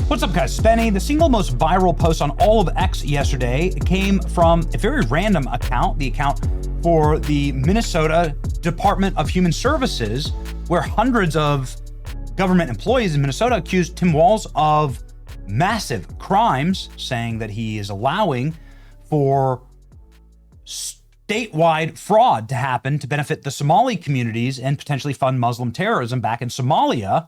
What's up, guys? Spenny. The single most viral post on all of X yesterday came from a very random account, the account for the Minnesota Department of Human Services, where hundreds of government employees in Minnesota accused Tim Walz of massive crimes, saying that he is allowing for statewide fraud to happen to benefit the Somali communities and potentially fund Muslim terrorism back in Somalia.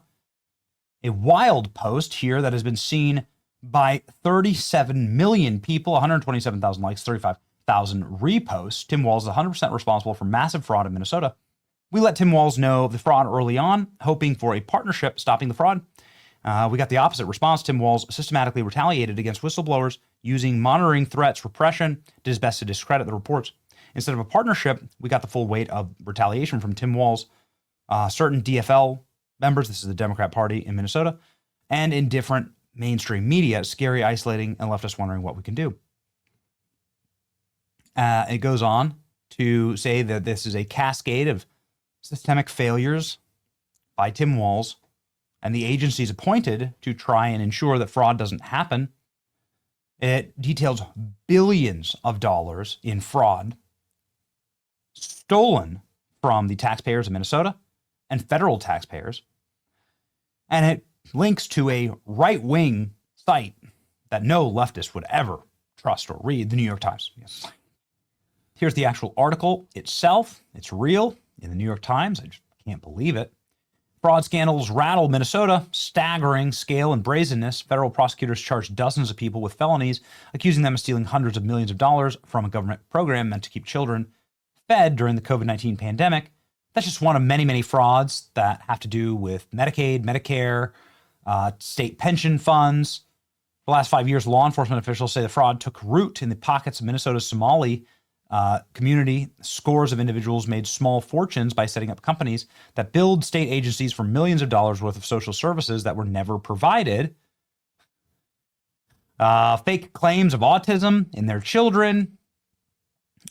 A wild post here that has been seen by 37 million people, 127,000 likes, 35,000 reposts. Tim Walz is 100% responsible for massive fraud in Minnesota. We let Tim Walz know of the fraud early on, hoping for a partnership stopping the fraud. We got the opposite response. Tim Walz systematically retaliated against whistleblowers using monitoring threats, repression, did his best to discredit the reports. Instead of a partnership, we got the full weight of retaliation from Tim Walz, certain DFL members, this is the Democrat Party in Minnesota, and in different mainstream media, scary, isolating, and left us wondering what we can do. It goes on to say that this is a cascade of systemic failures by Tim Walz and the agencies appointed to try and ensure that fraud doesn't happen. It details billions of dollars in fraud stolen from the taxpayers of Minnesota and federal taxpayers. And it links to a right-wing site that no leftist would ever trust or read, the New York Times. Yes. Here's the actual article itself. It's real in the New York Times. I just can't believe it. Fraud scandals rattle Minnesota, staggering scale and brazenness. Federal prosecutors charged dozens of people with felonies, accusing them of stealing hundreds of millions of dollars from a government program meant to keep children fed during the COVID-19 pandemic. That's just one of many, many frauds that have to do with Medicaid, Medicare, state pension funds. For the last 5 years, law enforcement officials say the fraud took root in the pockets of Minnesota's Somali community. Scores of individuals made small fortunes by setting up companies that billed state agencies for millions of dollars worth of social services that were never provided. Fake claims of autism in their children.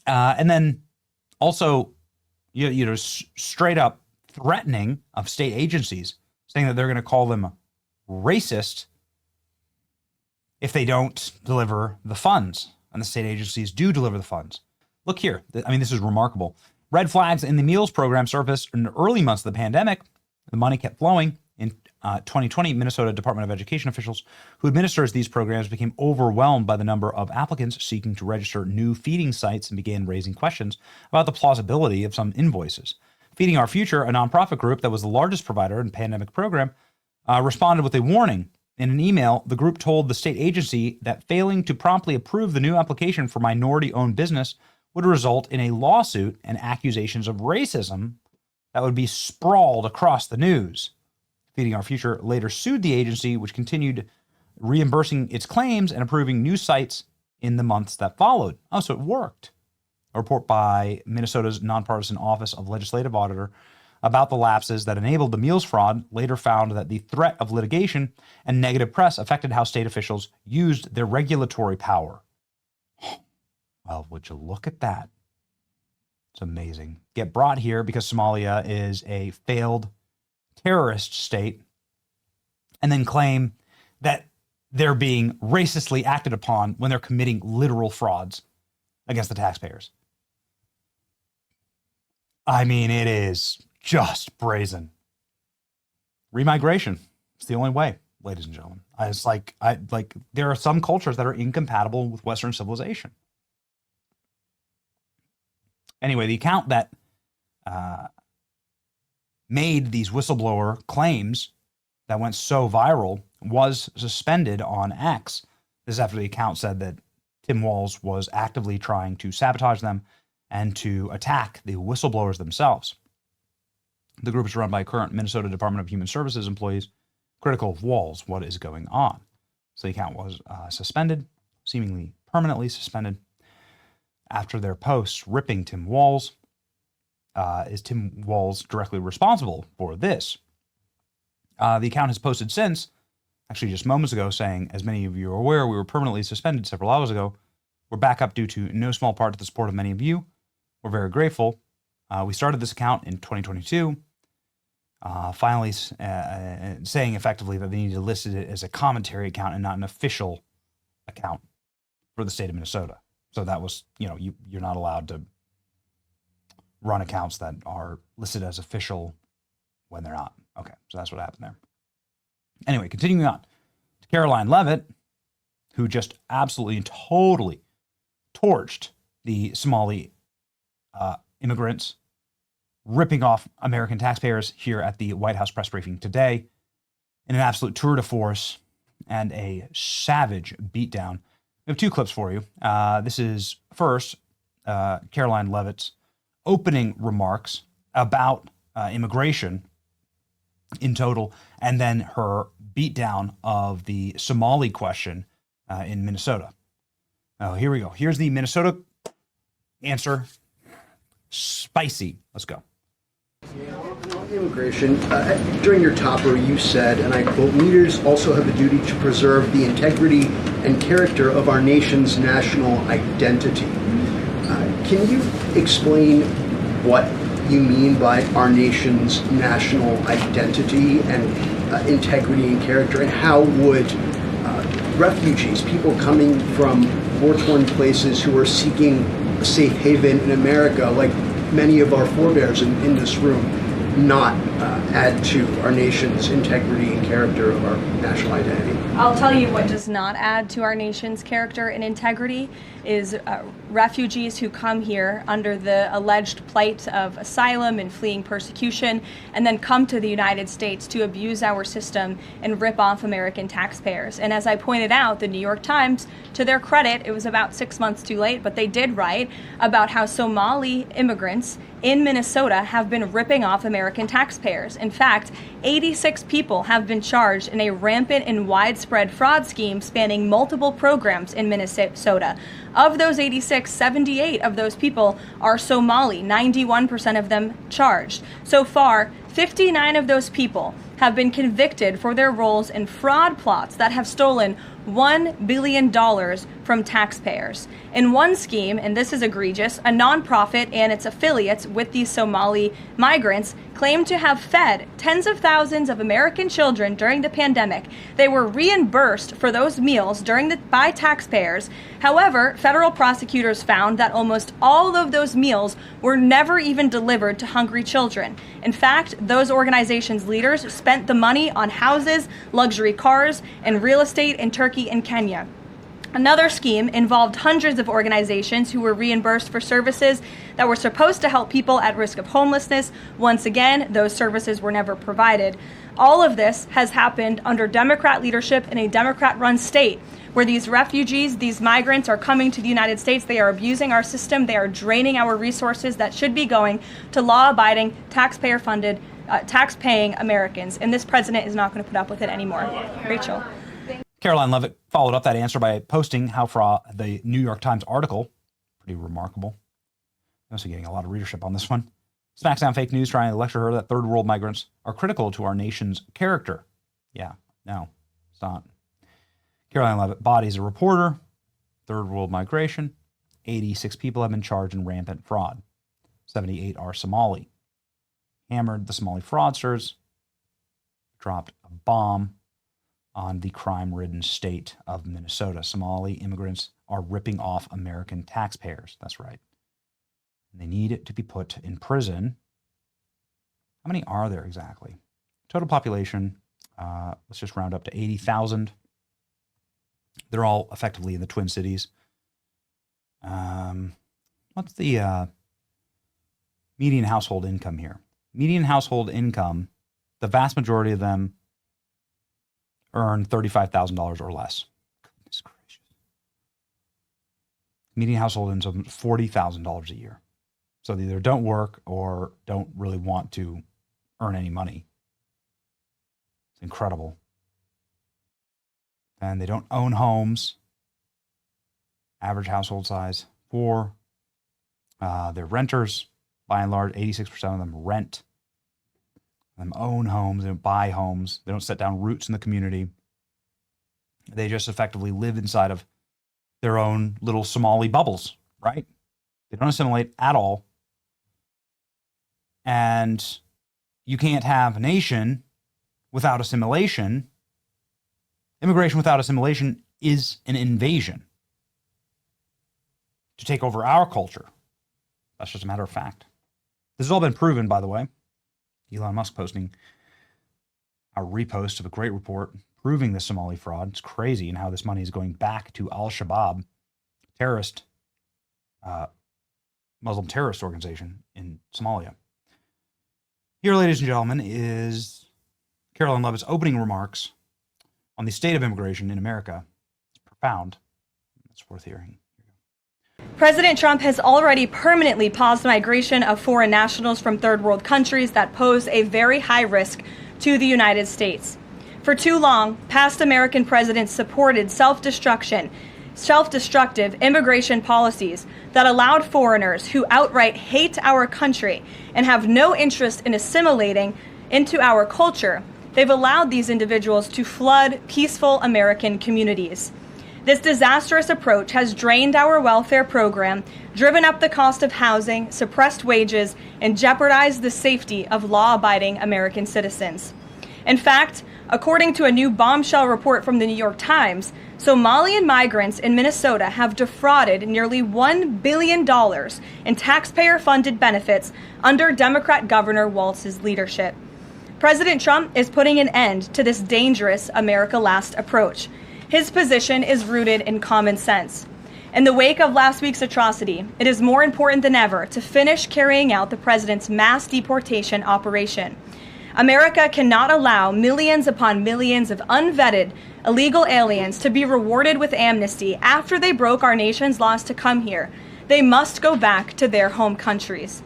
And then also, straight up threatening of state agencies, saying that they're going to call them racist if they don't deliver the funds. And the state agencies do deliver the funds. Look here. I mean, this is remarkable. Red flags in the meals program surfaced in the early months of the pandemic. The money kept flowing. In 2020, Minnesota Department of Education officials who administers these programs became overwhelmed by the number of applicants seeking to register new feeding sites and began raising questions about the plausibility of some invoices. Feeding Our Future, a nonprofit group that was the largest provider in the pandemic program, responded with a warning. In an email, the group told the state agency that failing to promptly approve the new application for minority-owned business would result in a lawsuit and accusations of racism that would be sprawled across the news. Feeding Our Future later sued the agency, which continued reimbursing its claims and approving new sites in the months that followed. Oh, so it worked. A report by Minnesota's nonpartisan Office of Legislative Auditor about the lapses that enabled the meals fraud later found that the threat of litigation and negative press affected how state officials used their regulatory power. Well, would you look at that? It's amazing. Get brought here because Somalia is a failed terrorist state, and then claim that they're being racistly acted upon when they're committing literal frauds against the taxpayers. I mean, it is just brazen. Remigration. It's the only way, ladies and gentlemen. There are some cultures that are incompatible with Western civilization. Anyway, the account that made these whistleblower claims that went so viral was suspended on X. This is after the account said that Tim Walz was actively trying to sabotage them and to attack the whistleblowers themselves. The group is run by current Minnesota Department of Human Services employees critical of Walz. What is going on? So the account was suspended, seemingly permanently suspended, after their posts ripping Tim Walz. Is Tim Walz directly responsible for this? The account has posted since, actually just moments ago, saying, as many of you are aware, we were permanently suspended several hours ago. We're back up due to no small part to the support of many of you. We're very grateful. We started this account in 2022. finally saying effectively that they need to list it as a commentary account and not an official account for the state of Minnesota. So that was, you're not allowed to run accounts that are listed as official when they're not. Okay, so that's what happened there. Anyway, continuing on to Karoline Leavitt, who just absolutely and totally torched the Somali immigrants, ripping off American taxpayers here at the White House press briefing today in an absolute tour de force and a savage beatdown. We have two clips for you. This is first Karoline Leavitt's opening remarks about immigration in total, and then her beatdown of the Somali question in Minnesota. Oh, here we go. Here's the Minnesota answer. Spicy. Let's go. On immigration, during your topper, you said, and I quote, "Leaders also have a duty to preserve the integrity and character of our nation's national identity." Can you explain what you mean by our nation's national identity and integrity and character, and how would refugees, people coming from war-torn places who are seeking a safe haven in America, like many of our forebears in this room, not add to our nation's integrity and character of our national identity? I'll tell you what does not add to our nation's character and integrity is refugees who come here under the alleged plight of asylum and fleeing persecution, and then come to the United States to abuse our system and rip off American taxpayers. And as I pointed out, the New York Times, to their credit, it was about 6 months too late, but they did write about how Somali immigrants in Minnesota have been ripping off American taxpayers. In fact, 86 people have been charged in a rampant and widespread fraud scheme spanning multiple programs in Minnesota. Of those 86, 78 of those people are Somali, 91% of them charged. So far, 59 of those people have been convicted for their roles in fraud plots that have stolen $1 billion from taxpayers. In one scheme, and this is egregious, a nonprofit and its affiliates with these Somali migrants claimed to have fed tens of thousands of American children during the pandemic. They were reimbursed for those meals by taxpayers. However, federal prosecutors found that almost all of those meals were never even delivered to hungry children. In fact, those organizations' leaders spent the money on houses, luxury cars, and real estate in Turkey and Kenya. Another scheme involved hundreds of organizations who were reimbursed for services that were supposed to help people at risk of homelessness. Once again, those services were never provided. All of this has happened under Democrat leadership in a Democrat-run state, where these refugees, these migrants are coming to the United States. They are abusing our system. They are draining our resources that should be going to law-abiding, taxpayer-funded, tax-paying Americans. And this president is not going to put up with it anymore. Rachel. Karoline Leavitt followed up that answer by posting how for the New York Times article, pretty remarkable, also getting a lot of readership on this one, smacks down fake news trying to lecture her that third world migrants are critical to our nation's character. Yeah, no, it's not. Karoline Leavitt bodies a reporter, third world migration, 86 people have been charged in rampant fraud. 78 are Somali. Hammered the Somali fraudsters, dropped a bomb on the crime-ridden state of Minnesota. Somali immigrants are ripping off American taxpayers. That's right. And they need to be put in prison. How many are there exactly? Total population, let's just round up to 80,000. They're all effectively in the Twin Cities. What's the median household income here? Median household income, the vast majority of them earn $35,000 or less. Goodness gracious. Median household income is $40,000 a year. So they either don't work or don't really want to earn any money. It's incredible. And they don't own homes. Average household size 4. They're renters. By and large, 86% of them rent. Them own homes, they don't buy homes, they don't set down roots in the community. They just effectively live inside of their own little Somali bubbles, right? They don't assimilate at all. And, you can't have a nation without assimilation. Immigration without assimilation is an invasion to take over our culture. That's just a matter of fact. This has all been proven, by the way. Elon Musk posting our repost of a great report proving the Somali fraud. It's crazy, and how this money is going back to Al-Shabaab, terrorist, Muslim terrorist organization in Somalia. Here, ladies and gentlemen, is Karoline Leavitt's opening remarks on the state of immigration in America. It's profound. It's worth hearing. President Trump has already permanently paused migration of foreign nationals from third world countries that pose a very high risk to the United States. For too long, past American presidents supported self-destructive immigration policies that allowed foreigners who outright hate our country and have no interest in assimilating into our culture. They've allowed these individuals to flood peaceful American communities. This disastrous approach has drained our welfare program, driven up the cost of housing, suppressed wages, and jeopardized the safety of law-abiding American citizens. In fact, according to a new bombshell report from the New York Times, Somalian migrants in Minnesota have defrauded nearly $1 billion in taxpayer-funded benefits under Democrat Governor Walz's leadership. President Trump is putting an end to this dangerous America Last approach. His position is rooted in common sense. In the wake of last week's atrocity, it is more important than ever to finish carrying out the president's mass deportation operation. America cannot allow millions upon millions of unvetted illegal aliens to be rewarded with amnesty after they broke our nation's laws to come here. They must go back to their home countries.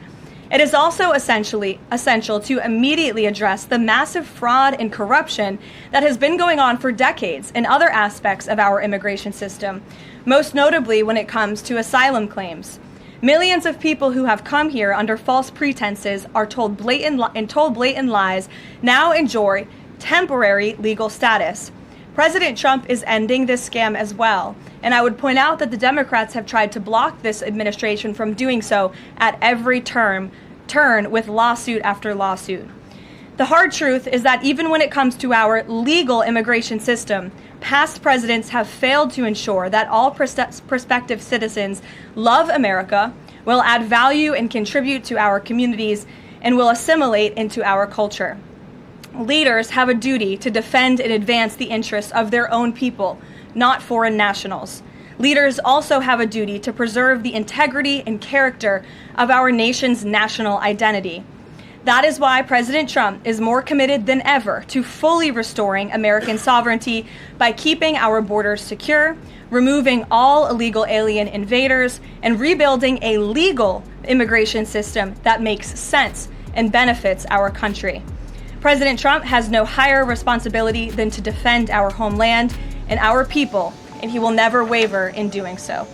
It is also essential to immediately address the massive fraud and corruption that has been going on for decades in other aspects of our immigration system, most notably when it comes to asylum claims. Millions of people who have come here under false pretenses are told blatant lies now enjoy temporary legal status. President Trump is ending this scam as well, and I would point out that the Democrats have tried to block this administration from doing so at every turn with lawsuit after lawsuit. The hard truth is that even when it comes to our legal immigration system, past presidents have failed to ensure that all prospective citizens love America, will add value and contribute to our communities, and will assimilate into our culture. Leaders have a duty to defend and advance the interests of their own people, not foreign nationals. Leaders also have a duty to preserve the integrity and character of our nation's national identity. That is why President Trump is more committed than ever to fully restoring American sovereignty by keeping our borders secure, removing all illegal alien invaders, and rebuilding a legal immigration system that makes sense and benefits our country. President Trump has no higher responsibility than to defend our homeland and our people, and he will never waver in doing so.